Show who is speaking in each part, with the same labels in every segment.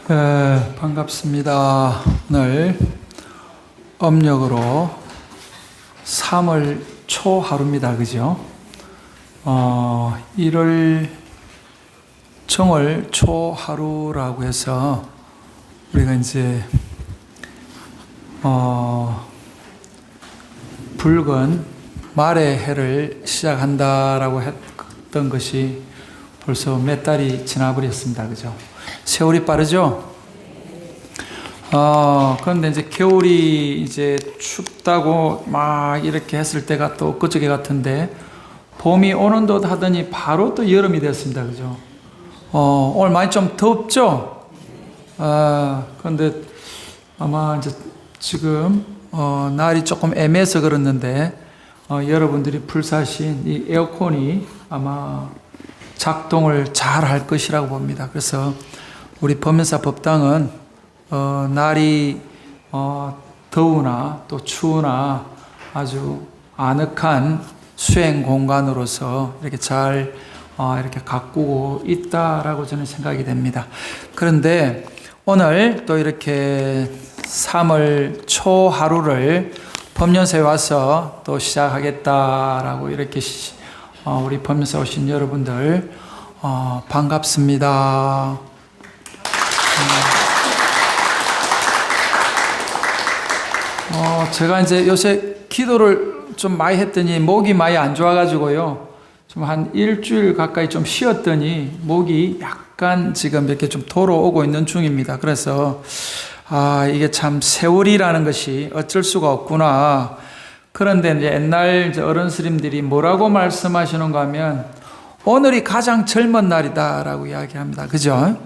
Speaker 1: 반갑습니다. 오늘 음력으로 3월 초 하루입니다. 그죠? 1월 정월 초 하루라고 해서 우리가 이제 붉은 말의 해를 시작한다라고 했던 것이 벌써 몇 달이 지나버렸습니다. 그죠? 세월이 빠르죠? 그런데 이제 겨울이 이제 춥다고 막 이렇게 했을 때가 또 그저께 같은데 봄이 오는 듯 하더니 바로 또 여름이 됐습니다. 그죠? 오늘 많이 좀 덥죠? 그런데 아마 이제 지금 날이 조금 애매해서 그렇는데 여러분들이 불사신 이 에어컨이 아마 작동을 잘 할 것이라고 봅니다. 그래서 우리 법연사 법당은 날이 더우나 또 추우나 아주 아늑한 수행 공간으로서 이렇게 잘 이렇게 가꾸고 있다라고 저는 생각이 됩니다. 그런데 오늘 또 이렇게 3월 초 하루를 법연사에 와서 또 시작하겠다라고 이렇게 우리 법연사 오신 여러분들 반갑습니다. 제가 이제 요새 기도를 좀 많이 했더니 목이 많이 안 좋아가지고요. 좀 한 일주일 가까이 좀 쉬었더니 목이 약간 지금 이렇게 좀 돌아오고 있는 중입니다. 그래서 이게 참 세월이라는 것이 어쩔 수가 없구나. 그런데 이제 옛날 이제 어른스님들이 뭐라고 말씀하시는가 하면 오늘이 가장 젊은 날이다라고 이야기합니다. 그죠?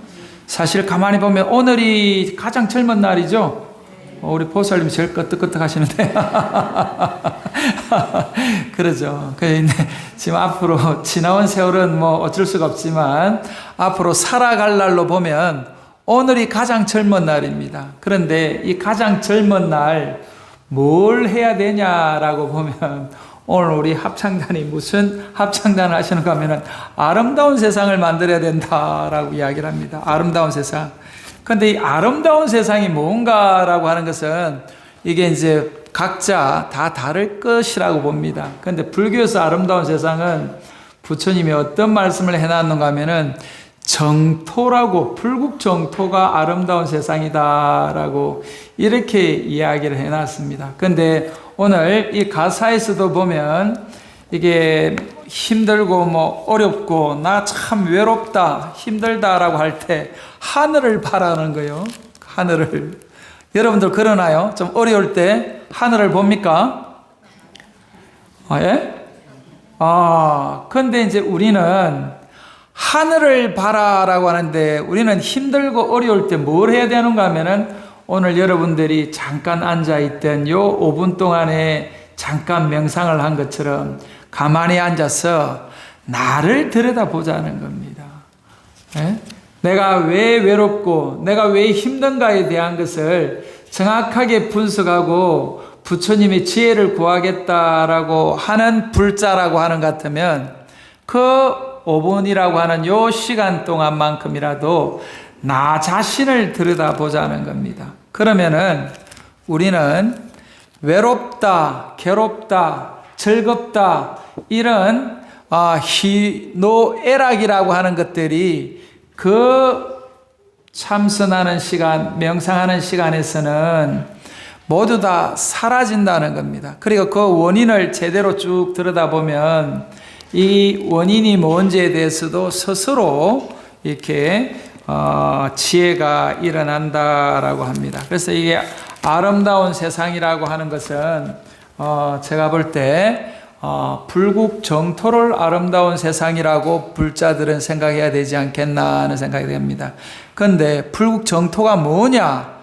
Speaker 1: 사실 가만히 보면 오늘이 가장 젊은 날이죠? 우리 보살님이 제일 끄떡끄떡 하시는데. 그러죠. 지금 앞으로 지나온 세월은 뭐 어쩔 수가 없지만 앞으로 살아갈 날로 보면 오늘이 가장 젊은 날입니다. 그런데 이 가장 젊은 날 뭘 해야 되냐라고 보면 오늘 우리 합창단이 무슨 합창단을 하시는가 하면은 아름다운 세상을 만들어야 된다라고 이야기를 합니다. 아름다운 세상. 근데 이 아름다운 세상이 뭔가라고 하는 것은 이게 이제 각자 다 다를 것이라고 봅니다. 근데 불교에서 아름다운 세상은 부처님이 어떤 말씀을 해놨는가 하면은 정토라고, 불국 정토가 아름다운 세상이다라고 이렇게 이야기를 해놨습니다. 근데 오늘 이 가사에서도 보면 이게 힘들고 뭐 어렵고 나 참 외롭다, 힘들다라고 할 때 하늘을 바라는 거예요. 하늘을. 여러분들 그러나요? 좀 어려울 때 하늘을 봅니까? 예? 근데 이제 우리는 하늘을 바라라고 하는데 우리는 힘들고 어려울 때 뭘 해야 되는가 하면은 오늘 여러분들이 잠깐 앉아있던 요 5분 동안에 잠깐 명상을 한 것처럼 가만히 앉아서 나를 들여다보자는 겁니다. 예? 내가 왜 외롭고 내가 왜 힘든가에 대한 것을 정확하게 분석하고 부처님의 지혜를 구하겠다라고 하는 불자라고 하는 것 같으면 그 5분이라고 하는 요 시간 동안만큼이라도 나 자신을 들여다보자는 겁니다. 그러면은 우리는 외롭다, 괴롭다, 즐겁다 이런 희노애락이라고 하는 것들이 그 참선하는 시간, 명상하는 시간에서는 모두 다 사라진다는 겁니다. 그리고 그 원인을 제대로 쭉 들여다보면 이 원인이 뭔지에 대해서도 스스로 이렇게 지혜가 일어난다라고 합니다. 그래서 이게 아름다운 세상이라고 하는 것은 제가 볼 때 불국 정토를 아름다운 세상이라고 불자들은 생각해야 되지 않겠나 하는 생각이 됩니다. 그런데 불국 정토가 뭐냐?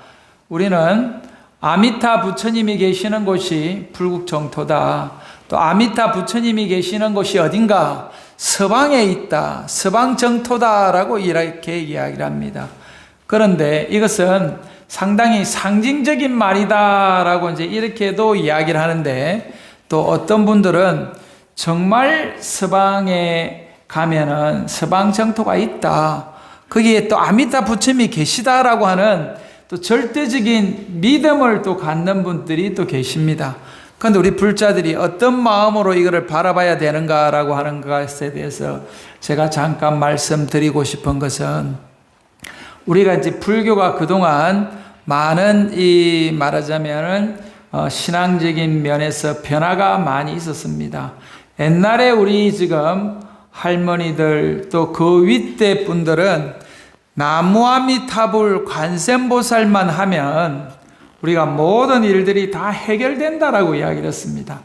Speaker 1: 우리는 아미타 부처님이 계시는 곳이 불국 정토다. 또 아미타 부처님이 계시는 곳이 어딘가? 서방에 있다. 서방 정토다라고 이렇게 이야기를 합니다. 그런데 이것은 상당히 상징적인 말이다라고 이제 이렇게도 이야기를 하는데 또 어떤 분들은 정말 서방에 가면은 서방 정토가 있다. 거기에 또 아미타 부처님이 계시다라고 하는 또 절대적인 믿음을 또 갖는 분들이 또 계십니다. 그런데 우리 불자들이 어떤 마음으로 이거를 바라봐야 되는가라고 하는 것에 대해서 제가 잠깐 말씀드리고 싶은 것은, 우리가 이제 불교가 그동안 많은 말하자면은 신앙적인 면에서 변화가 많이 있었습니다. 옛날에 우리 지금 할머니들 또 그 윗대 분들은 나무아미타불 관세음보살만 하면 우리가 모든 일들이 다 해결된다라고 이야기를 했습니다.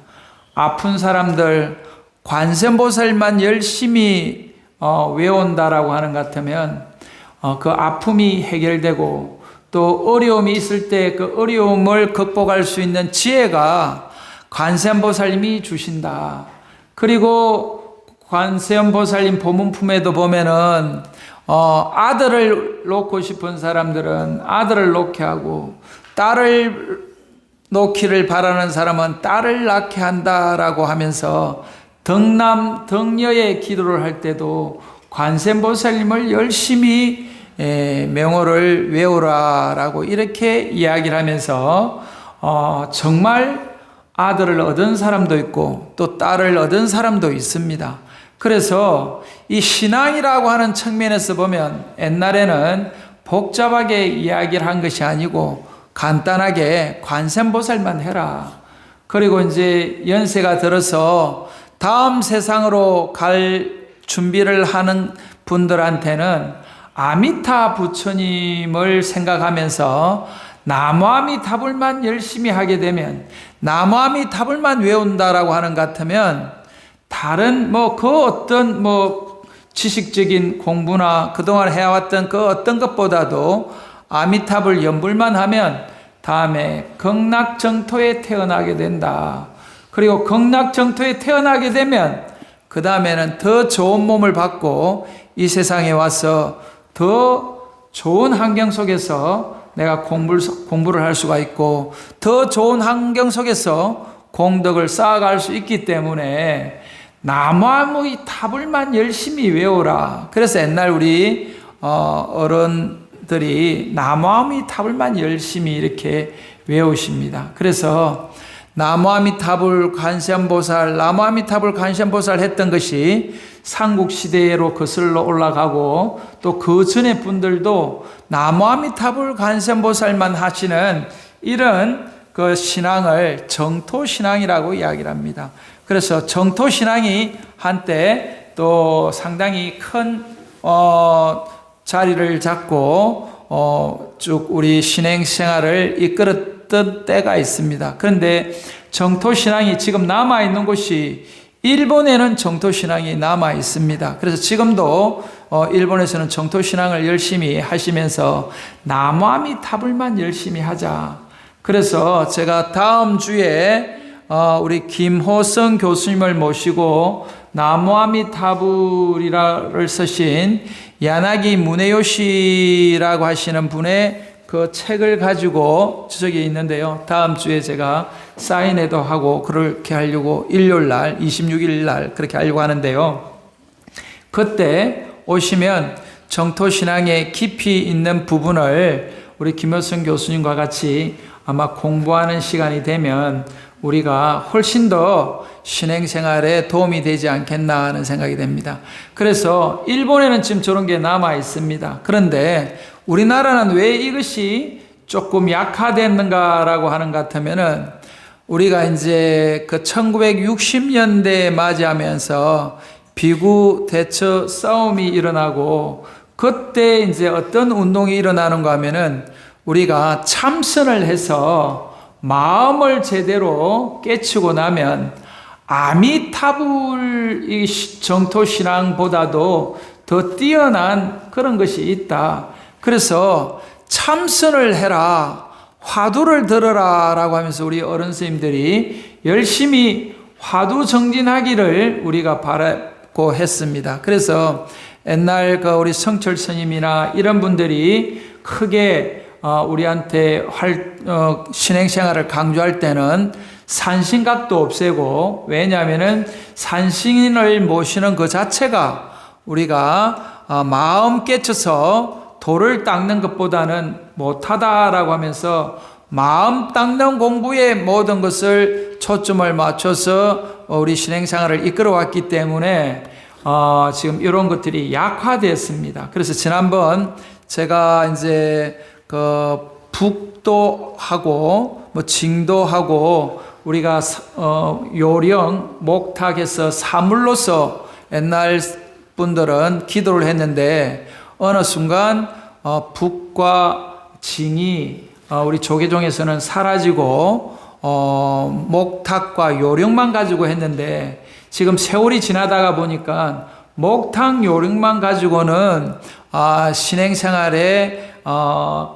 Speaker 1: 아픈 사람들 관세음보살만 열심히 외운다라고 하는 것 같으면 그 아픔이 해결되고, 또 어려움이 있을 때 그 어려움을 극복할 수 있는 지혜가 관세음보살님이 주신다. 그리고 관세음보살님 보문품에도 보면은 아들을 놓고 싶은 사람들은 아들을 놓게 하고, 딸을 놓기를 바라는 사람은 딸을 낳게 한다라고 하면서 덕남 덕녀의 기도를 할 때도 관세음보살님을 열심히 명호를 외우라라고 이렇게 이야기를 하면서 정말 아들을 얻은 사람도 있고 또 딸을 얻은 사람도 있습니다. 그래서 이 신앙이라고 하는 측면에서 보면 옛날에는 복잡하게 이야기를 한 것이 아니고 간단하게 관세음보살만 해라. 그리고 이제 연세가 들어서 다음 세상으로 갈 준비를 하는 분들한테는 아미타 부처님을 생각하면서 나무아미타불만 열심히 하게 되면, 나무아미타불만 외운다라고 하는 것 같으면 다른 그 어떤 지식적인 공부나 그동안 해왔던 그 어떤 것보다도 아미타불 연불만 하면 다음에 극락정토에 태어나게 된다. 그리고 극락정토에 태어나게 되면 그 다음에는 더 좋은 몸을 받고 이 세상에 와서 더 좋은 환경 속에서 내가 공부를 할 수가 있고, 더 좋은 환경 속에서 공덕을 쌓아갈 수 있기 때문에 나무아미타불만 열심히 외우라. 그래서 옛날 우리 어른들이 나무아미타불만 열심히 이렇게 외우십니다. 그래서 나무아미타불 관세음보살, 나무아미타불 관세음보살 했던 것이 삼국시대로 거슬러 올라가고, 또 그 전에 분들도 나무아미타불 관세음보살만 하시는 이런 그 신앙을 정토신앙이라고 이야기를 합니다. 그래서 정토신앙이 한때 또 상당히 큰 자리를 잡고 쭉 우리 신행생활을 이끌었던 때가 있습니다. 그런데 정토신앙이 지금 남아있는 곳이 일본에는 정토신앙이 남아 있습니다. 그래서 지금도 일본에서는 정토신앙을 열심히 하시면서 나무아미타불만 열심이 하자. 그래서 제가 다음 주에 우리 김호성 교수님을 모시고 나무아미타불이라를 쓰신 야나기 무네요시라고 하시는 분의 그 책을 가지고 저기 있는데요. 다음 주에 제가 사인회도 하고 그렇게 하려고 일요일 날 26일 날 그렇게 하려고 하는데요. 그때 오시면 정토신앙의 깊이 있는 부분을 우리 김효성 교수님과 같이 아마 공부하는 시간이 되면 우리가 훨씬 더 신행생활에 도움이 되지 않겠나 하는 생각이 됩니다. 그래서 일본에는 지금 저런 게 남아 있습니다. 그런데 우리나라는 왜 이것이 조금 약화됐는가라고 하는 것 같으면은, 우리가 이제 그 1960년대 맞이하면서 비구 대처 싸움이 일어나고, 그때 이제 어떤 운동이 일어나는가 하면은 우리가 참선을 해서 마음을 제대로 깨치고 나면 아미타불 이 정토신앙보다도 더 뛰어난 그런 것이 있다. 그래서 참선을 해라, 화두를 들어라 라고 하면서 우리 어른 선생님들이 열심히 화두 정진하기를 우리가 바라고 했습니다. 그래서 옛날 그 우리 성철 스님이나 이런 분들이 크게 우리한테 신행생활을 강조할 때는 산신각도 없애고, 왜냐하면은 산신을 모시는 그 자체가 우리가 마음 깨쳐서 돌을 닦는 것보다는 못하다라고 하면서 마음 닦는 공부에 모든 것을 초점을 맞춰서 우리 신앙생활을 이끌어왔기 때문에 지금 이런 것들이 약화되었습니다. 그래서 지난번 제가 이제 북도하고 징도하고 우리가 요령 목탁에서 사물로서 옛날 분들은 기도를 했는데 어느 순간 북과 징이 우리 조계종에서는 사라지고 목탁과 요령만 가지고 했는데 지금 세월이 지나다가 보니까 목탁 요령만 가지고는 신행생활에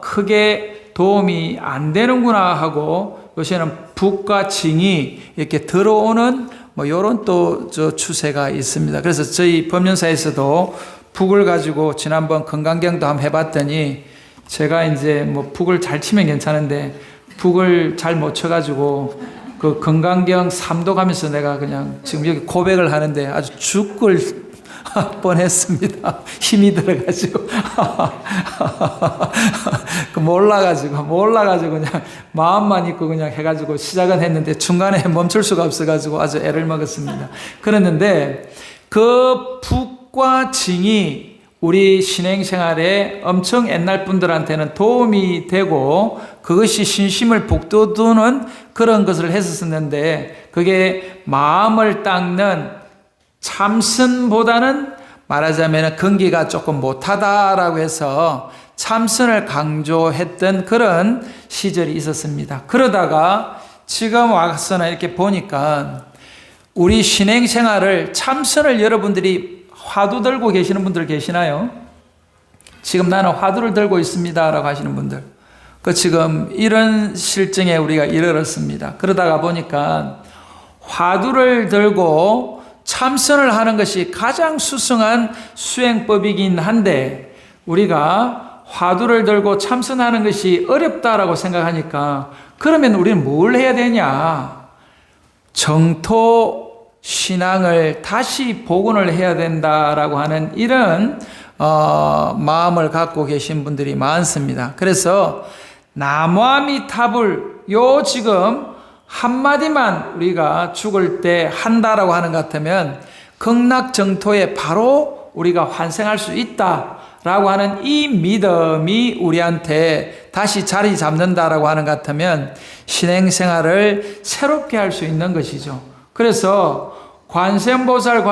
Speaker 1: 크게 도움이 안 되는구나 하고 요새는 북과 징이 이렇게 들어오는 이런 또 추세가 있습니다. 그래서 저희 법륜사에서도 북을 가지고 지난번 건강경도 한번 해봤더니 제가 이제 북을 잘 치면 괜찮은데 북을 잘 못 쳐가지고 그 건강경 3도 가면서 내가 그냥 지금 여기 고백을 하는데 아주 죽을 뻔했습니다. 힘이 들어가지고 몰라가지고 그냥 마음만 있고 그냥 해가지고 시작은 했는데 중간에 멈출 수가 없어가지고 아주 애를 먹었습니다. 그랬는데 그 북과 징이 우리 신행생활에 엄청 옛날 분들한테는 도움이 되고 그것이 신심을 북돋우는 그런 것을 했었는데 그게 마음을 닦는 참선보다는 말하자면 건기가 조금 못하다라고 해서 참선을 강조했던 그런 시절이 있었습니다. 그러다가 지금 와서는 이렇게 보니까 우리 신행생활을 참선을 여러분들이 화두 들고 계시는 분들 계시나요? 지금 나는 화두를 들고 있습니다 라고 하시는 분들 지금 이런 실정에 우리가 이르렀습니다. 그러다가 보니까 화두를 들고 참선을 하는 것이 가장 수승한 수행법이긴 한데 우리가 화두를 들고 참선하는 것이 어렵다라고 생각하니까 그러면 우리는 뭘 해야 되냐? 정토 신앙을 다시 복원을 해야 된다라고 하는 이런 마음을 갖고 계신 분들이 많습니다. 그래서 나무아미타불 지금 한마디만 우리가 죽을 때 한다라고 하는 것 같으면 극락정토에 바로 우리가 환생할 수 있다라고 하는 이 믿음이 우리한테 다시 자리 잡는다라고 하는 것 같으면 신행생활을 새롭게 할 수 있는 것이죠. 그래서 관세음보살을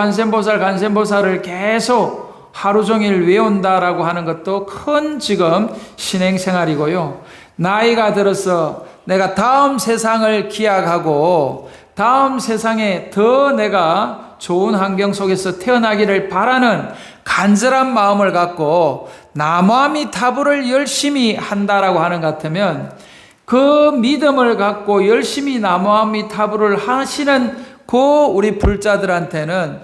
Speaker 1: 계속 하루 종일 외운다라고 하는 것도 큰 지금 신행생활이고요. 나이가 들어서 내가 다음 세상을 기약하고 다음 세상에 더 내가 좋은 환경 속에서 태어나기를 바라는 간절한 마음을 갖고 나무아미타불을 열심히 한다라고 하는 것 같으면 그 믿음을 갖고 열심히 나무아미타불을 하시는 그 우리 불자들한테는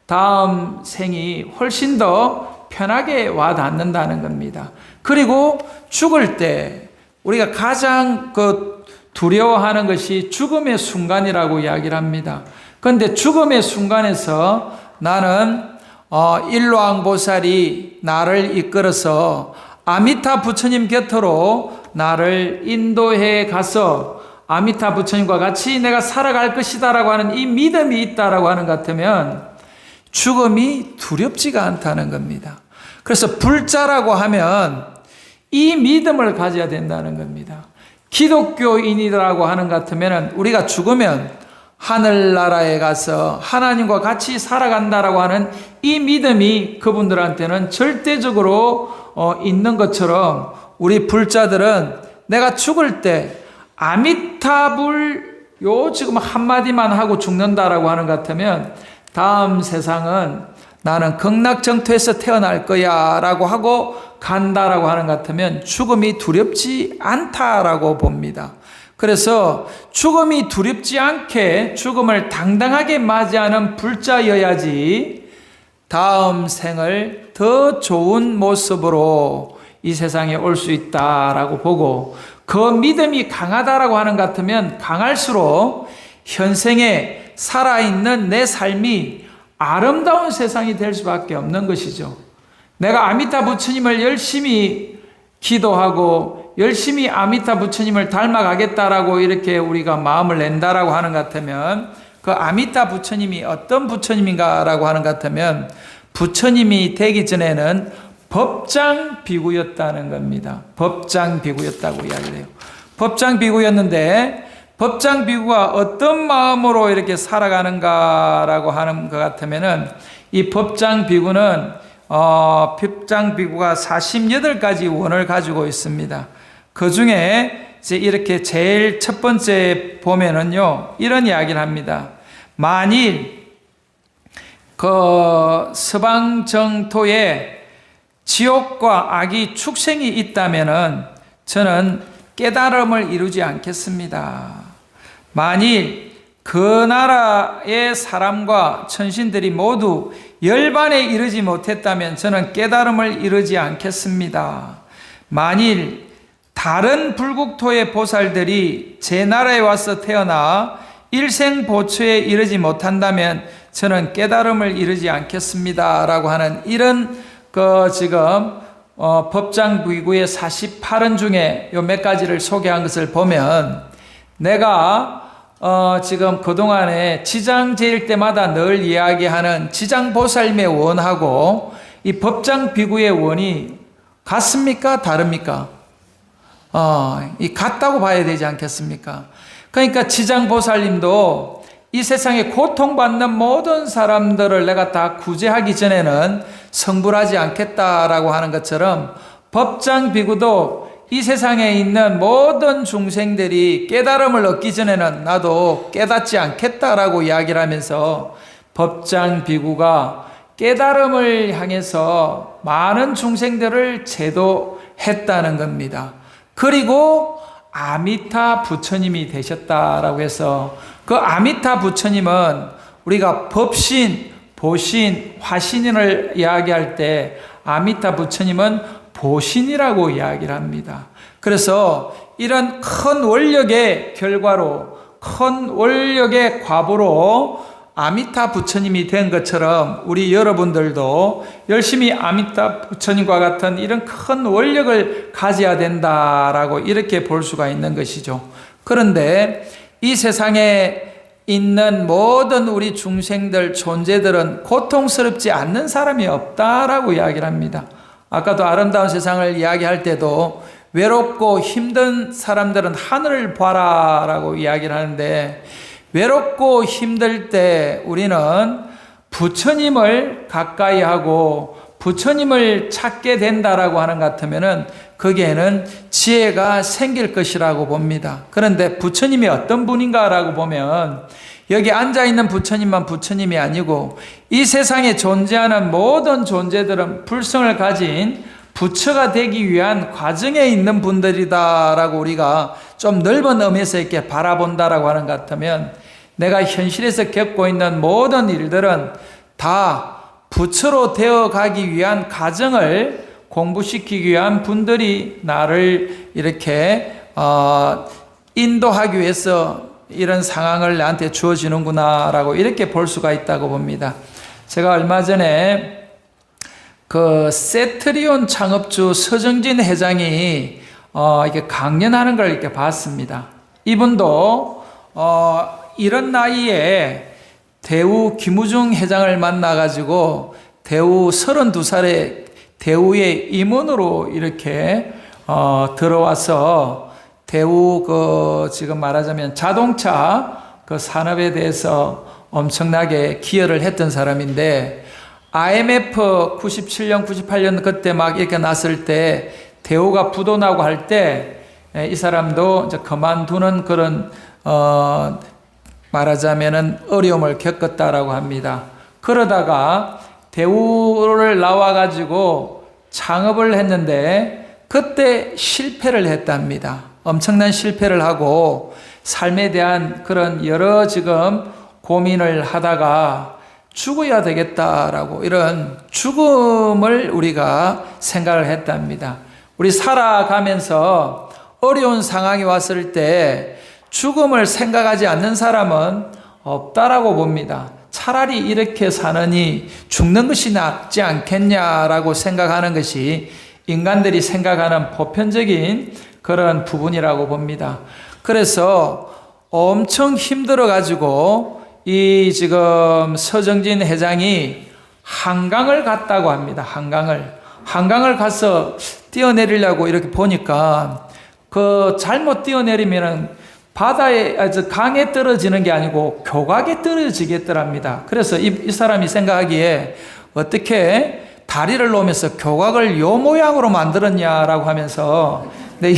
Speaker 1: 다음 생이 훨씬 더 편하게 와닿는다는 겁니다. 그리고 죽을 때 우리가 가장 두려워하는 것이 죽음의 순간이라고 이야기를 합니다. 그런데 죽음의 순간에서 나는 일로왕보살이 나를 이끌어서 아미타 부처님 곁으로 나를 인도해 가서 아미타 부처님과 같이 내가 살아갈 것이다라고 하는 이 믿음이 있다라고 하는 것 같으면 죽음이 두렵지가 않다는 겁니다. 그래서 불자라고 하면 이 믿음을 가져야 된다는 겁니다. 기독교인이라고 하는 것 같으면 우리가 죽으면 하늘나라에 가서 하나님과 같이 살아간다라고 하는 이 믿음이 그분들한테는 절대적으로 있는 것처럼 우리 불자들은 내가 죽을 때 아미타불 지금 한마디만 하고 죽는다라고 하는 것 같으면 다음 세상은 나는 극락정토에서 태어날 거야 라고 하고 간다라고 하는 것 같으면 죽음이 두렵지 않다라고 봅니다. 그래서 죽음이 두렵지 않게 죽음을 당당하게 맞이하는 불자여야지 다음 생을 더 좋은 모습으로 이 세상에 올 수 있다라고 보고 그 믿음이 강하다라고 하는 것 같으면 강할수록 현생에 살아있는 내 삶이 아름다운 세상이 될 수밖에 없는 것이죠. 내가 아미타 부처님을 열심히 기도하고 열심히 아미타 부처님을 닮아가겠다라고 이렇게 우리가 마음을 낸다라고 하는 것 같으면 그 아미타 부처님이 어떤 부처님인가라고 하는 것 같으면 부처님이 되기 전에는 법장 비구였다는 겁니다. 법장 비구였다고 이야기를 해요. 법장 비구였는데 법장 비구가 어떤 마음으로 이렇게 살아가는가라고 하는 것 같으면은 이 법장 비구는 법장 비구가 48가지 원을 가지고 있습니다. 그 중에 이제 이렇게 제일 첫 번째 보면은요, 이런 이야기를 합니다. 만일 그 서방 정토에 지옥과 악이 축생이 있다면은 저는 깨달음을 이루지 않겠습니다. 만일 그 나라의 사람과 천신들이 모두 열반에 이르지 못했다면 저는 깨달음을 이루지 않겠습니다. 만일 다른 불국토의 보살들이 제 나라에 와서 태어나 일생보초에 이르지 못한다면 저는 깨달음을 이루지 않겠습니다. 라고 하는 이런 지금 법장 비구의 48원 중에 요 몇 가지를 소개한 것을 보면 내가 지금 그동안에 지장제일 때마다 늘 이야기하는 지장보살님의 원하고 이 법장 비구의 원이 같습니까? 다릅니까? 이 같다고 봐야 되지 않겠습니까? 그러니까 지장보살님도 이 세상에 고통받는 모든 사람들을 내가 다 구제하기 전에는 성불하지 않겠다라고 하는 것처럼 법장 비구도 이 세상에 있는 모든 중생들이 깨달음을 얻기 전에는 나도 깨닫지 않겠다라고 이야기를 하면서 법장 비구가 깨달음을 향해서 많은 중생들을 제도했다는 겁니다. 그리고 아미타 부처님이 되셨다라고 해서 그 아미타 부처님은 우리가 법신, 보신, 화신을 이야기할 때 아미타 부처님은 보신이라고 이야기를 합니다. 그래서 이런 큰 원력의 결과로, 큰 원력의 과보로 아미타 부처님이 된 것처럼 우리 여러분들도 열심히 아미타 부처님과 같은 이런 큰 원력을 가져야 된다라고 이렇게 볼 수가 있는 것이죠. 그런데 이 세상에 있는 모든 우리 중생들, 존재들은 고통스럽지 않는 사람이 없다라고 이야기를 합니다. 아까도 아름다운 세상을 이야기할 때도 외롭고 힘든 사람들은 하늘을 봐라 라고 이야기를 하는데 외롭고 힘들 때 우리는 부처님을 가까이 하고 부처님을 찾게 된다라고 하는 것 같으면은 거기에는 지혜가 생길 것이라고 봅니다. 그런데 부처님이 어떤 분인가라고 보면 여기 앉아있는 부처님만 부처님이 아니고 이 세상에 존재하는 모든 존재들은 불성을 가진 부처가 되기 위한 과정에 있는 분들이다라고 우리가 좀 넓은 의미에서 이렇게 바라본다라고 하는 것 같으면 내가 현실에서 겪고 있는 모든 일들은 다 부처로 되어가기 위한 과정을 공부시키기 위한 분들이 나를 이렇게 인도하기 위해서 이런 상황을 나한테 주어지는구나라고 이렇게 볼 수가 있다고 봅니다. 제가 얼마 전에 그 세트리온 창업주 서정진 회장이 이렇게 강연하는 걸 이렇게 봤습니다. 이분도 이런 나이에 대우 김우중 회장을 만나가지고 대우 32살에 대우의 임원으로 이렇게 들어와서 대우 지금 말하자면 자동차 그 산업에 대해서 엄청나게 기여를 했던 사람인데 IMF 97년, 98년 그때 막 이렇게 났을 때 대우가 부도나고 할 때 이 사람도 이제 그만두는 그런 말하자면은 어려움을 겪었다라고 합니다. 그러다가 대우를 나와가지고 창업을 했는데 그때 실패를 했답니다. 엄청난 실패를 하고 삶에 대한 그런 여러 지금 고민을 하다가 죽어야 되겠다라고 이런 죽음을 우리가 생각을 했답니다. 우리 살아가면서 어려운 상황이 왔을 때 죽음을 생각하지 않는 사람은 없다라고 봅니다. 차라리 이렇게 사느니 죽는 것이 낫지 않겠냐라고 생각하는 것이 인간들이 생각하는 보편적인 그런 부분이라고 봅니다. 그래서 엄청 힘들어가지고 이 지금 서정진 회장이 한강을 갔다고 합니다. 한강을 가서 뛰어내리려고 이렇게 보니까 그 잘못 뛰어내리면은 바다에, 강에 떨어지는 게 아니고 교각에 떨어지겠더랍니다. 그래서 이 사람이 생각하기에 어떻게 다리를 놓으면서 교각을 요 모양으로 만들었냐라고 하면서, 근데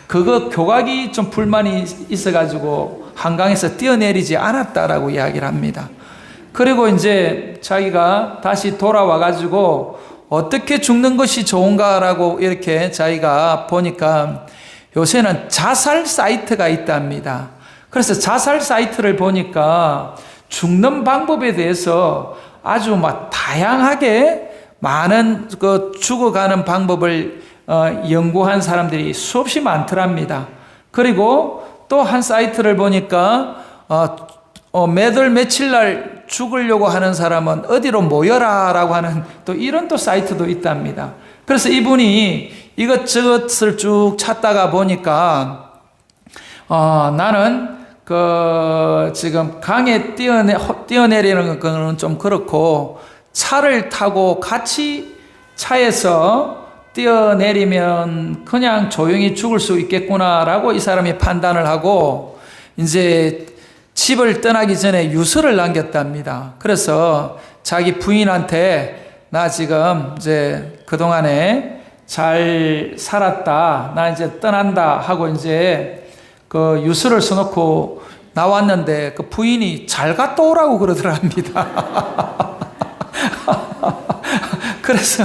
Speaker 1: 그거 교각이 좀 불만이 있어가지고 한강에서 뛰어내리지 않았다라고 이야기를 합니다. 그리고 이제 자기가 다시 돌아와가지고 어떻게 죽는 것이 좋은가라고 이렇게 자기가 보니까 요새는 자살 사이트가 있답니다. 그래서 자살 사이트를 보니까 죽는 방법에 대해서 아주 막 다양하게 많은 그 죽어가는 방법을 연구한 사람들이 수없이 많더랍니다. 그리고 또 한 사이트를 보니까 매달 며칠 날 죽으려고 하는 사람은 어디로 모여라라고 하는 또 이런 또 사이트도 있답니다. 그래서 이분이 이것저것을 쭉 찾다가 보니까 나는 그 지금 강에 뛰어내리는 거는 좀 그렇고 차를 타고 같이 차에서 뛰어내리면 그냥 조용히 죽을 수 있겠구나라고 이 사람이 판단을 하고 이제 집을 떠나기 전에 유서를 남겼답니다. 그래서 자기 부인한테 나 지금 이제 그동안에 잘 살았다. 나 이제 떠난다 하고 이제 그 유서를 써놓고 나왔는데 그 부인이 잘 갔다 오라고 그러더랍니다. 그래서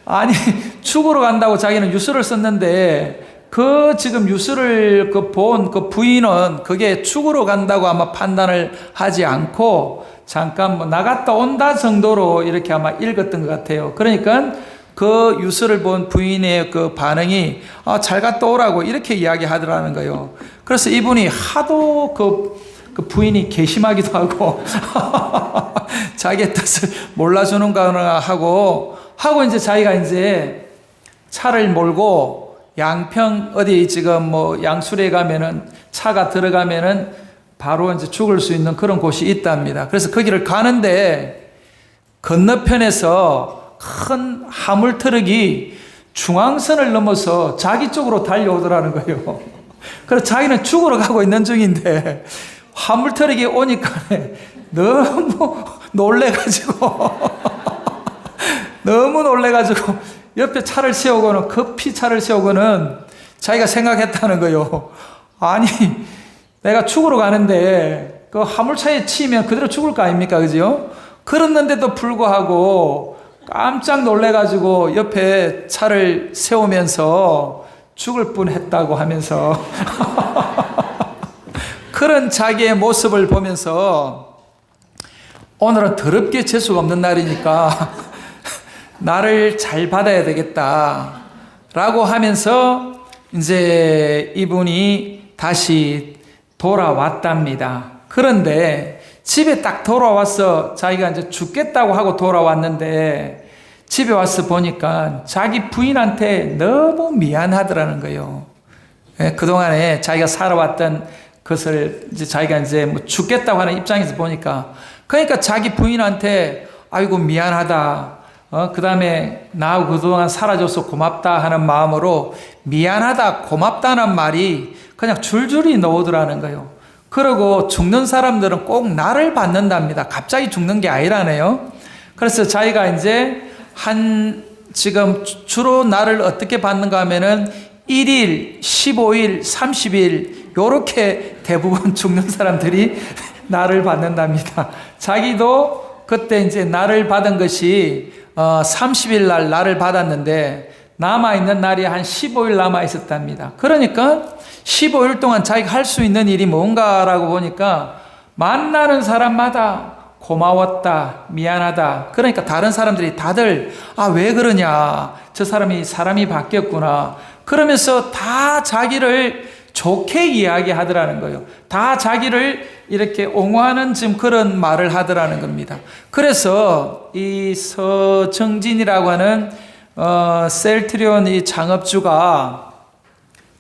Speaker 1: 아니 죽으러 간다고 자기는 유서를 썼는데 그 지금 유서를 본 그 부인은 그게 죽으러 간다고 아마 판단을 하지 않고 잠깐 뭐 나갔다 온다 정도로 이렇게 아마 읽었던 것 같아요. 그러니까 그 유서를 본 부인의 그 반응이 잘 갔다 오라고 이렇게 이야기하더라는 거예요. 그래서 이분이 하도 그 부인이 괘씸하기도 하고 자기의 뜻을 몰라주는가 하고 이제 자기가 이제 차를 몰고 양평 어디 지금 뭐 양수리에 가면은 차가 들어가면은 바로 이제 죽을 수 있는 그런 곳이 있답니다. 그래서 거기를 가는데 건너편에서 큰 화물 트럭이 중앙선을 넘어서 자기 쪽으로 달려오더라는 거예요. 그래서 자기는 죽으러 가고 있는 중인데 화물 트럭이 오니까 너무 놀래가지고 옆에 차를 세우고는 급히 차를 세우고는 자기가 생각했다는 거예요. 아니 내가 죽으러 가는데 그 화물차에 치이면 그대로 죽을 거 아닙니까? 그죠? 그랬는데도 불구하고 깜짝 놀래가지고 옆에 차를 세우면서 죽을 뻔했다고 하면서 그런 자기의 모습을 보면서 오늘은 더럽게 재수가 없는 날이니까 나를 잘 받아야 되겠다 라고 하면서 이제 이분이 다시 돌아왔답니다. 그런데 집에 딱 돌아와서 자기가 이제 죽겠다고 하고 돌아왔는데 집에 와서 보니까 자기 부인한테 너무 미안하더라는 거예요. 그동안에 자기가 살아왔던 것을 이제 자기가 이제 뭐 죽겠다고 하는 입장에서 보니까 그러니까 자기 부인한테 아이고 미안하다. 그 다음에 나하고 그동안 살아줘서 고맙다 하는 마음으로 미안하다, 고맙다는 말이 그냥 줄줄이 나오더라는 거예요. 그리고 죽는 사람들은 꼭 나를 받는답니다. 갑자기 죽는 게 아니라네요. 그래서 자기가 이제 지금 주로 나를 어떻게 받는가 하면은 1일, 15일, 30일, 요렇게 대부분 죽는 사람들이 나를 받는답니다. 자기도 그때 이제 나를 받은 것이 30일 날 나를 받았는데 남아있는 날이 한 15일 남아있었답니다. 그러니까 15일 동안 자기가 할 수 있는 일이 뭔가라고 보니까 만나는 사람마다 고마웠다, 미안하다. 그러니까 다른 사람들이 다들 왜 그러냐, 저 사람이 바뀌었구나 그러면서 다 자기를 좋게 이야기하더라는 거예요. 다 자기를 이렇게 옹호하는 지금 그런 말을 하더라는 겁니다. 그래서 이 서정진이라고 하는 셀트리온 이 창업주가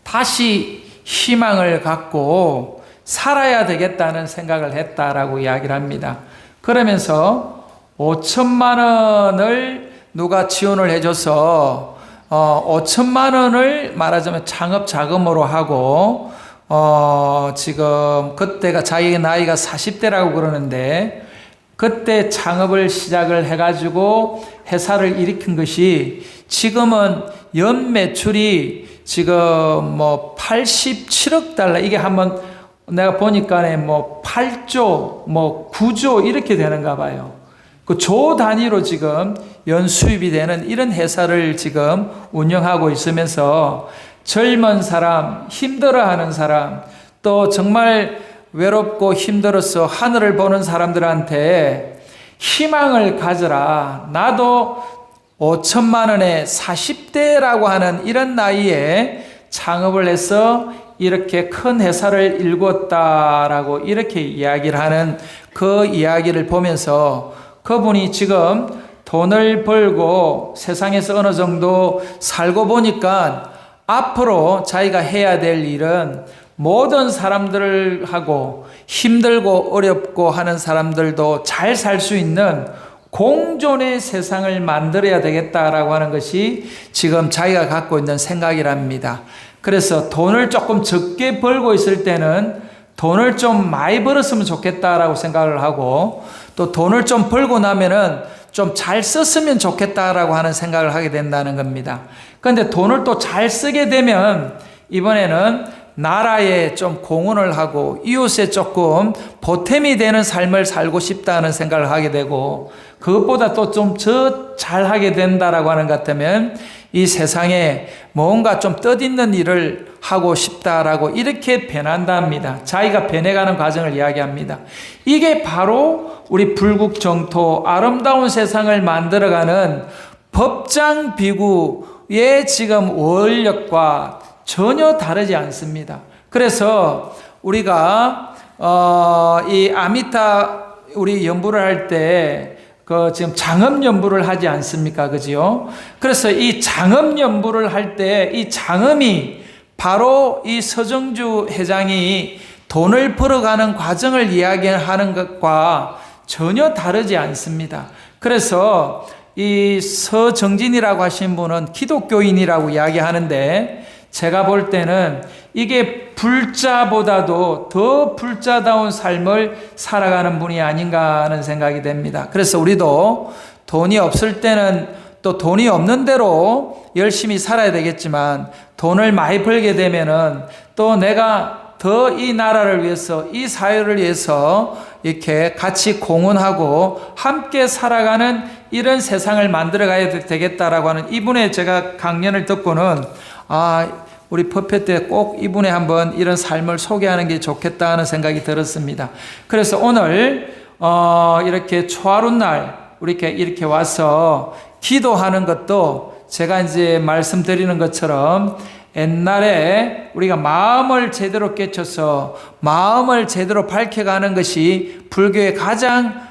Speaker 1: 다시 희망을 갖고 살아야 되겠다는 생각을 했다라고 이야기를 합니다. 그러면서 5천만 원을 누가 지원을 해줘서 5천만 원을 말하자면 창업 자금으로 하고 지금 그때가 자기 나이가 40대라고 그러는데 그때 창업을 시작을 해가지고 회사를 일으킨 것이 지금은 연 매출이 지금 뭐 87억 달러 이게 한번 내가 보니까 뭐 8조 뭐 9조 이렇게 되는가 봐요. 그 조 단위로 지금 연 수입이 되는 이런 회사를 지금 운영하고 있으면서 젊은 사람, 힘들어하는 사람, 또 정말 외롭고 힘들어서 하늘을 보는 사람들한테 희망을 가져라. 나도 5천만 원에 40대라고 하는 이런 나이에 창업을 해서 이렇게 큰 회사를 일궜다라고 이렇게 이야기를 하는 그 이야기를 보면서 그분이 지금 돈을 벌고 세상에서 어느 정도 살고 보니까 앞으로 자기가 해야 될 일은 모든 사람들하고 힘들고 어렵고 하는 사람들도 잘 살 수 있는 공존의 세상을 만들어야 되겠다라고 하는 것이 지금 자기가 갖고 있는 생각이랍니다. 그래서 돈을 조금 적게 벌고 있을 때는 돈을 좀 많이 벌었으면 좋겠다라고 생각을 하고 또 돈을 좀 벌고 나면은 좀 잘 썼으면 좋겠다라고 하는 생각을 하게 된다는 겁니다. 그런데 돈을 또 잘 쓰게 되면 이번에는 나라에 좀 공헌을 하고 이웃에 조금 보탬이 되는 삶을 살고 싶다는 생각을 하게 되고 그것보다 또 좀 더 잘하게 된다라고 하는 것 같으면 이 세상에 뭔가 좀 뜻있는 일을 하고 싶다라고 이렇게 변한답니다. 자기가 변해가는 과정을 이야기합니다. 이게 바로 우리 불국정토 아름다운 세상을 만들어가는 법장 비구의 지금 원력과 전혀 다르지 않습니다. 그래서 우리가 이 아미타 우리 연부를 할 때 지금 장엄 연부를 하지 않습니까? 그지요? 그래서 이 장엄 연부를 할 때 이 장엄이 바로 이 서정주 회장이 돈을 벌어가는 과정을 이야기하는 것과 전혀 다르지 않습니다. 그래서 이 서정진이라고 하신 분은 기독교인이라고 이야기하는데 제가 볼 때는 이게 불자보다도 더 불자다운 삶을 살아가는 분이 아닌가 하는 생각이 됩니다. 그래서 우리도 돈이 없을 때는 또 돈이 없는 대로 열심히 살아야 되겠지만 돈을 많이 벌게 되면은 또 내가 더 이 나라를 위해서 이 사회를 위해서 이렇게 같이 공헌하고 함께 살아가는 이런 세상을 만들어 가야 되겠다라고 하는 이분의 제가 강연을 듣고는 우리 퍼페 때 꼭 이분의 한번 이런 삶을 소개하는 게 좋겠다 하는 생각이 들었습니다. 그래서 오늘 이렇게 초하룻날 이렇게 와서 기도하는 것도 제가 이제 말씀드리는 것처럼 옛날에 우리가 마음을 제대로 깨쳐서 마음을 제대로 밝혀가는 것이 불교의 가장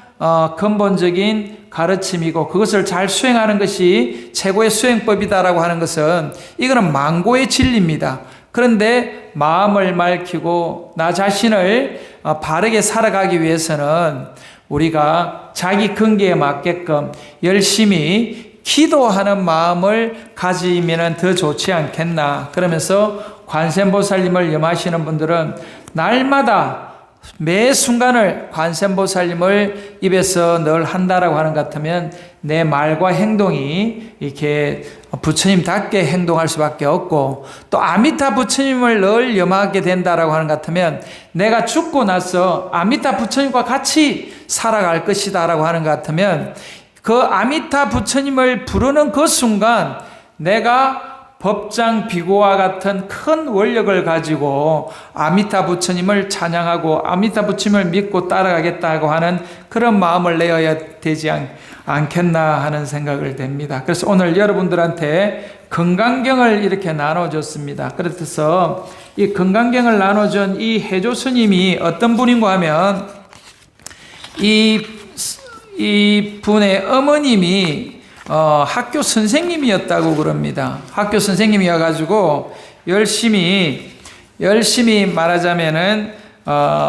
Speaker 1: 근본적인 가르침이고 그것을 잘 수행하는 것이 최고의 수행법이다라고 하는 것은 이거는 망고의 진리입니다. 그런데 마음을 맑히고 나 자신을 바르게 살아가기 위해서는 우리가 자기 근기에 맞게끔 열심히 기도하는 마음을 가지면 더 좋지 않겠나. 그러면서 관세음보살님을 염하시는 분들은 날마다 매 순간을 관세음보살님을 입에서 늘 한다라고 하는 것 같으면 내 말과 행동이 이렇게 부처님답게 행동할 수밖에 없고 또 아미타 부처님을 늘 염하게 된다라고 하는 것 같으면 내가 죽고 나서 아미타 부처님과 같이 살아갈 것이다라고 하는 것 같으면 그 아미타 부처님을 부르는 그 순간 내가 법장 비고와 같은 큰 원력을 가지고 아미타 부처님을 찬양하고 아미타 부처님을 믿고 따라가겠다고 하는 그런 마음을 내어야 되지 않겠나 하는 생각을 됩니다. 그래서 오늘 여러분들한테 건강경을 이렇게 나눠줬습니다. 그래서 이 건강경을 나눠준 이 해조 스님이 어떤 분인가 하면 이 분의 어머님이 학교 선생님이었다고 그럽니다. 학교 선생님이어가지고 열심히 말하자면은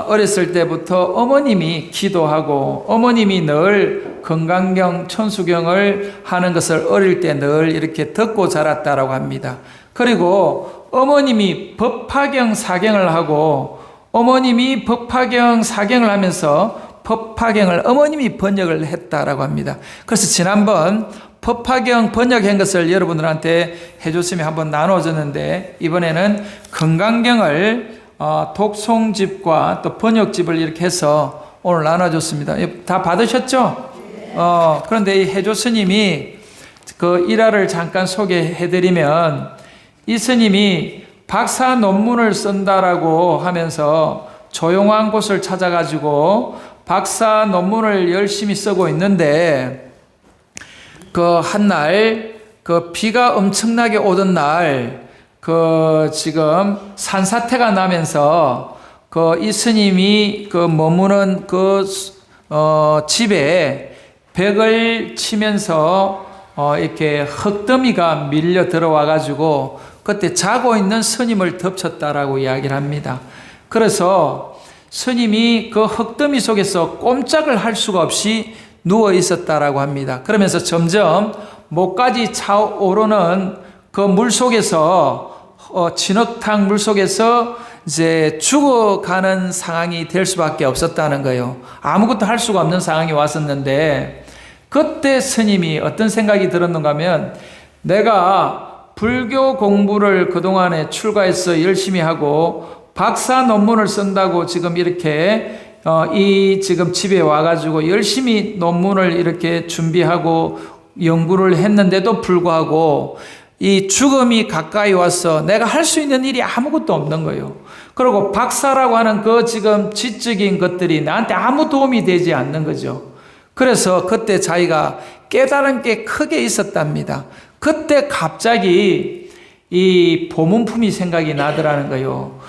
Speaker 1: 어렸을 때부터 어머님이 기도하고 어머님이 늘 건강경, 천수경을 하는 것을 어릴 때 늘 이렇게 듣고 자랐다라고 합니다. 그리고 어머님이 법화경 사경을 하고 어머님이 법화경 사경을 하면서 법화경을 어머님이 번역을 했다라고 합니다. 그래서 지난번 법화경 번역한 것을 여러분들한테 해줬으면 한번 나눠줬는데 이번에는 건강경을 독송집과 또 번역집을 이렇게 해서 오늘 나눠줬습니다. 다 받으셨죠? 그런데 이 해조 스님이 그 일화를 잠깐 소개해드리면 이 스님이 박사 논문을 쓴다라고 하면서 조용한 곳을 찾아가지고 박사 논문을 열심히 쓰고 있는데 그 한날 그 비가 엄청나게 오던 날 그 지금 산사태가 나면서 그 이 스님이 그 머무는 그 집에 벽을 치면서 이렇게 흙더미가 밀려 들어와 가지고 그때 자고 있는 스님을 덮쳤다라고 이야기를 합니다. 그래서 스님이 그 흙더미 속에서 꼼짝을 할 수가 없이 누워 있었다라고 합니다. 그러면서 점점 목까지 차오르는 그 물 속에서 진흙탕 물 속에서 이제 죽어가는 상황이 될 수밖에 없었다는 거예요. 아무것도 할 수가 없는 상황이 왔었는데 그때 스님이 어떤 생각이 들었는가 하면 내가 불교 공부를 그동안에 출가해서 열심히 하고 박사 논문을 쓴다고 지금 이렇게 이 지금 집에 와가지고 열심히 논문을 이렇게 준비하고 연구를 했는데도 불구하고 이 죽음이 가까이 와서 내가 할 수 있는 일이 아무것도 없는 거예요. 그리고 박사라고 하는 그 지금 지적인 것들이 나한테 아무 도움이 되지 않는 거죠. 그래서 그때 자기가 깨달은 게 크게 있었답니다. 그때 갑자기 이 보문품이 생각이 나더라는 거예요.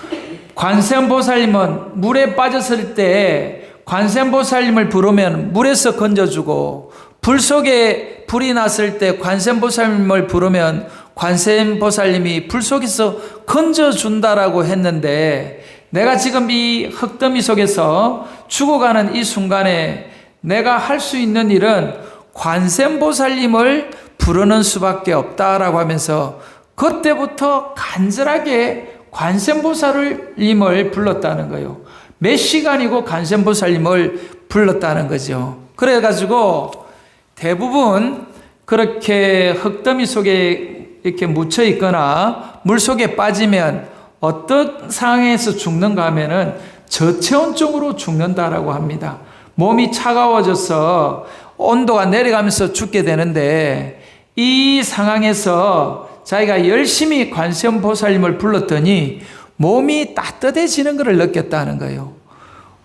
Speaker 1: 관세음보살님은 물에 빠졌을 때 관세음보살님을 부르면 물에서 건져주고 불 속에 불이 났을 때 관세음보살님을 부르면 관세음보살님이 불 속에서 건져준다라고 했는데 내가 지금 이 흙더미 속에서 죽어가는 이 순간에 내가 할 수 있는 일은 관세음보살님을 부르는 수밖에 없다라고 하면서 그때부터 간절하게 관세음보살님을 불렀다는 거예요. 몇 시간이고 관세음보살님을 불렀다는 거죠. 그래가지고 대부분 그렇게 흙더미 속에 이렇게 묻혀 있거나 물 속에 빠지면 어떤 상황에서 죽는가 하면은 저체온증으로 죽는다라고 합니다. 몸이 차가워져서 온도가 내려가면서 죽게 되는데 이 상황에서 자기가 열심히 관세음보살님을 불렀더니 몸이 따뜻해지는 것을 느꼈다는 거예요.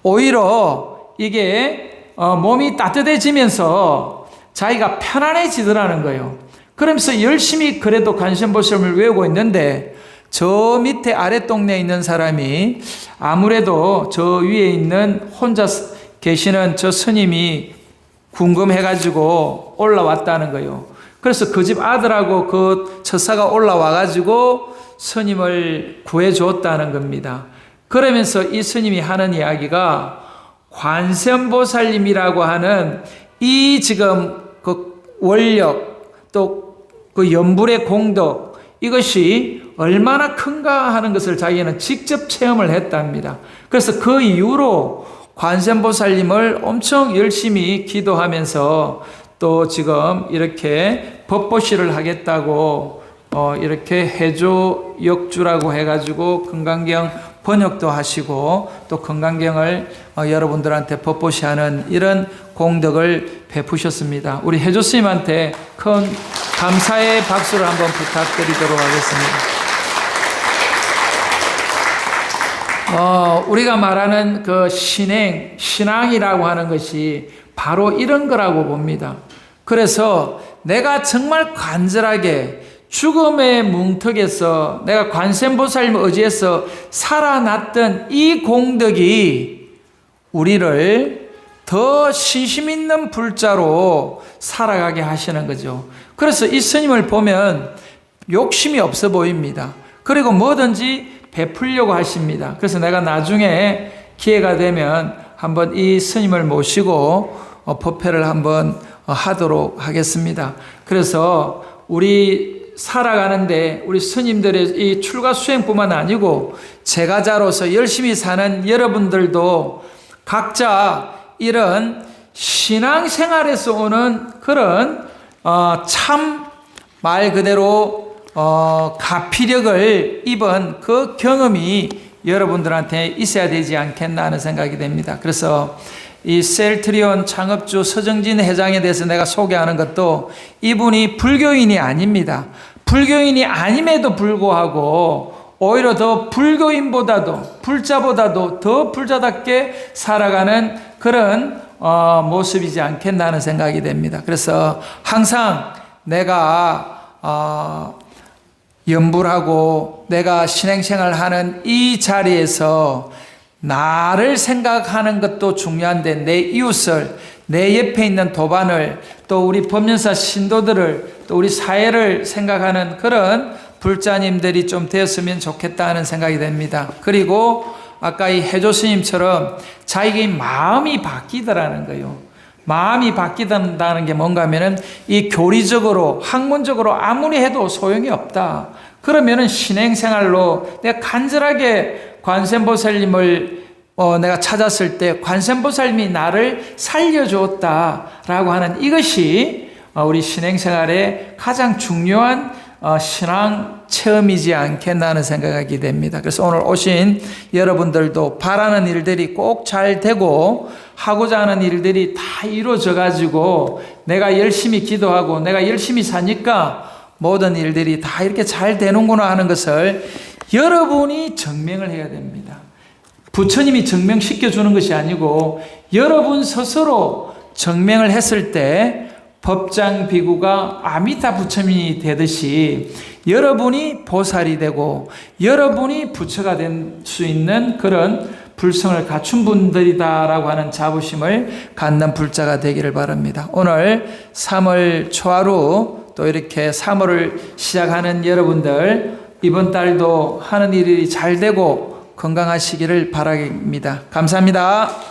Speaker 1: 오히려 이게 몸이 따뜻해지면서 자기가 편안해지더라는 거예요. 그러면서 열심히 그래도 관세음보살님을 외우고 있는데 저 밑에 아래 동네에 있는 사람이 아무래도 저 위에 있는 혼자 계시는 저 스님이 궁금해가지고 올라왔다는 거예요. 그래서 그 집 아들하고 그 처사가 올라와가지고 스님을 구해줬다는 겁니다. 그러면서 이 스님이 하는 이야기가 관세음보살님이라고 하는 이 지금 그 원력 또 그 연불의 공덕 이것이 얼마나 큰가 하는 것을 자기는 직접 체험을 했답니다. 그래서 그 이후로 관세음보살님을 엄청 열심히 기도하면서 또 지금 이렇게 법보시를 하겠다고 이렇게 해조 역주라고 해가지고 건강경 번역도 하시고 또 건강경을 여러분들한테 법보시하는 이런 공덕을 베푸셨습니다. 우리 해조 스님한테 큰 감사의 박수를 한번 부탁드리도록 하겠습니다. 우리가 말하는 그 신앙이라고 하는 것이 바로 이런 거라고 봅니다. 그래서 내가 정말 간절하게 죽음의 뭉턱에서 내가 관세음보살님 의지해서 살아났던 이 공덕이 우리를 더 신심 있는 불자로 살아가게 하시는 거죠. 그래서 이 스님을 보면 욕심이 없어 보입니다. 그리고 뭐든지 베풀려고 하십니다. 그래서 내가 나중에 기회가 되면 한번 이 스님을 모시고 법회를 한번 하도록 하겠습니다. 그래서 우리 살아가는데 우리 스님들의 이 출가 수행뿐만 아니고 제가자로서 열심히 사는 여러분들도 각자 이런 신앙생활에서 오는 그런 참 말 그대로 가피력을 입은 그 경험이 여러분들한테 있어야 되지 않겠나 하는 생각이 됩니다. 그래서 이 셀트리온 창업주 서정진 회장에 대해서 내가 소개하는 것도 이분이 불교인이 아닙니다. 불교인이 아님에도 불구하고 오히려 더 불교인보다도 불자보다도 더 불자답게 살아가는 그런 모습이지 않겠나 하는 생각이 됩니다. 그래서 항상 내가 염불하고 내가 신행생활하는 이 자리에서 나를 생각하는 것도 중요한데 내 이웃을, 내 옆에 있는 도반을, 또 우리 법륜사 신도들을, 또 우리 사회를 생각하는 그런 불자님들이 좀 되었으면 좋겠다는 생각이 됩니다. 그리고 아까 이 해조 스님처럼 자기의 마음이 바뀌더라는 거예요. 마음이 바뀌는다는 게 뭔가 하면은 이 교리적으로 학문적으로 아무리 해도 소용이 없다. 그러면은 신행생활로 내가 간절하게 관세음보살님을 내가 찾았을 때 관세음보살님이 나를 살려주었다라고 하는 이것이 우리 신행생활의 가장 중요한 신앙 체험이지 않겠나 하는 생각이 됩니다. 그래서 오늘 오신 여러분들도 바라는 일들이 꼭 잘 되고 하고자 하는 일들이 다 이루어져 가지고 내가 열심히 기도하고 내가 열심히 사니까 모든 일들이 다 이렇게 잘 되는구나 하는 것을 여러분이 증명을 해야 됩니다. 부처님이 증명시켜 주는 것이 아니고 여러분 스스로 증명을 했을 때 법장 비구가 아미타 부처님이 되듯이 여러분이 보살이 되고 여러분이 부처가 될 수 있는 그런 불성을 갖춘 분들이다라고 하는 자부심을 갖는 불자가 되기를 바랍니다. 오늘 3월 초하루 또 이렇게 3월을 시작하는 여러분들 이번 달도 하는 일이 잘 되고 건강하시기를 바랍니다. 감사합니다.